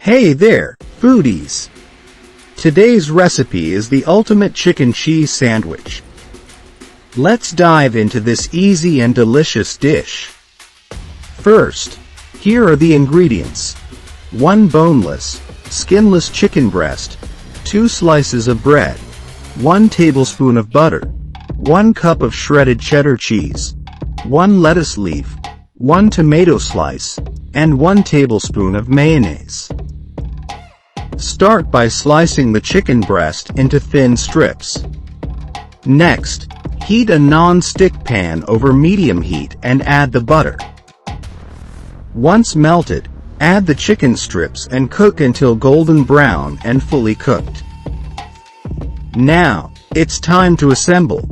Hey there, foodies! Today's recipe is the ultimate chicken cheese sandwich. Let's dive into this easy and delicious dish. First, here are the ingredients. 1 boneless, skinless chicken breast, 2 slices of bread, 1 tablespoon of butter, 1 cup of shredded cheddar cheese, 1 lettuce leaf, 1 tomato slice, and 1 tablespoon of mayonnaise. Start by slicing the chicken breast into thin strips. Next, heat a non-stick pan over medium heat and add the butter. Once melted, add the chicken strips and cook until golden brown and fully cooked. Now, it's time to assemble.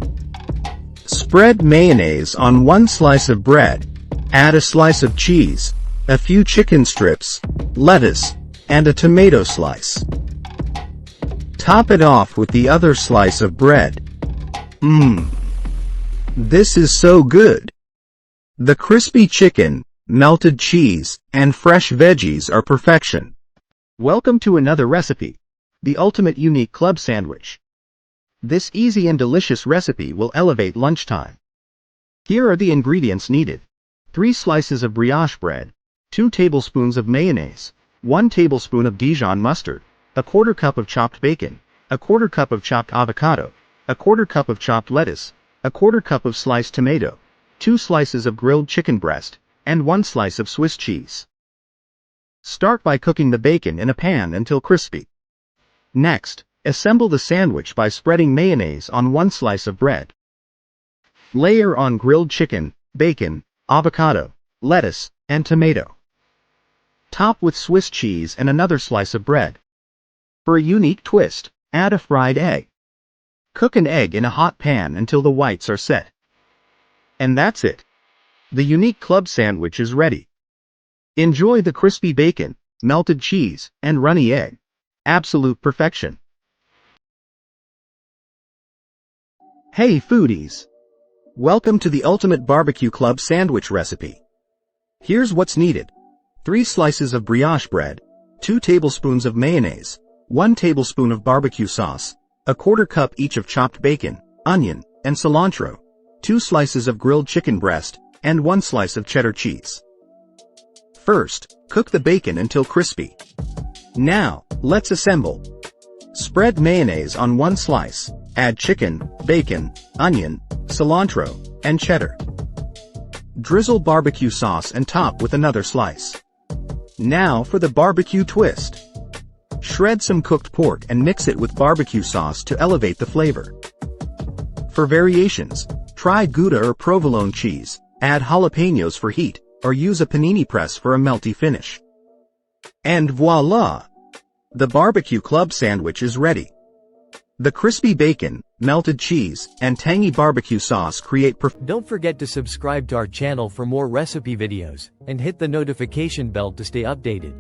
Spread mayonnaise on 1 slice of bread, add a slice of cheese, a few chicken strips, lettuce, and a tomato slice. Top it off with the other slice of bread. This is so good! The crispy chicken, melted cheese, and fresh veggies are perfection. Welcome to another recipe, the ultimate unique club sandwich. This easy and delicious recipe will elevate lunchtime. Here are the ingredients needed. 3 slices of brioche bread, 2 tablespoons of mayonnaise, 1 tablespoon of Dijon mustard, a 1/4 cup of chopped bacon, a 1/4 cup of chopped avocado, a 1/4 cup of chopped lettuce, a 1/4 cup of sliced tomato, 2 slices of grilled chicken breast, and 1 slice of Swiss cheese. Start by cooking the bacon in a pan until crispy. Next, assemble the sandwich by spreading mayonnaise on 1 slice of bread. Layer on grilled chicken, bacon, avocado, lettuce, and tomato. Top with Swiss cheese and another slice of bread. For a unique twist, add a fried egg. Cook an egg in a hot pan until the whites are set. And that's it. The unique club sandwich is ready. Enjoy the crispy bacon, melted cheese, and runny egg. Absolute perfection. Hey foodies! Welcome to the Ultimate Barbecue Club sandwich recipe. Here's what's needed. 3 slices of brioche bread, 2 tablespoons of mayonnaise, 1 tablespoon of barbecue sauce, a 1/4 cup each of chopped bacon, onion, and cilantro, 2 slices of grilled chicken breast, and 1 slice of cheddar cheese. First, cook the bacon until crispy. Now, let's assemble. Spread mayonnaise on 1 slice, add chicken, bacon, onion, cilantro, and cheddar. Drizzle barbecue sauce and top with another slice. Now for the barbecue twist. Shred some cooked pork and mix it with barbecue sauce to elevate the flavor. For variations, try Gouda or provolone cheese, add jalapenos for heat, or use a panini press for a melty finish. And voila! The barbecue club sandwich is ready. The crispy bacon, melted cheese, and tangy barbecue sauce create Don't forget to subscribe to our channel for more recipe videos, and hit the notification bell to stay updated.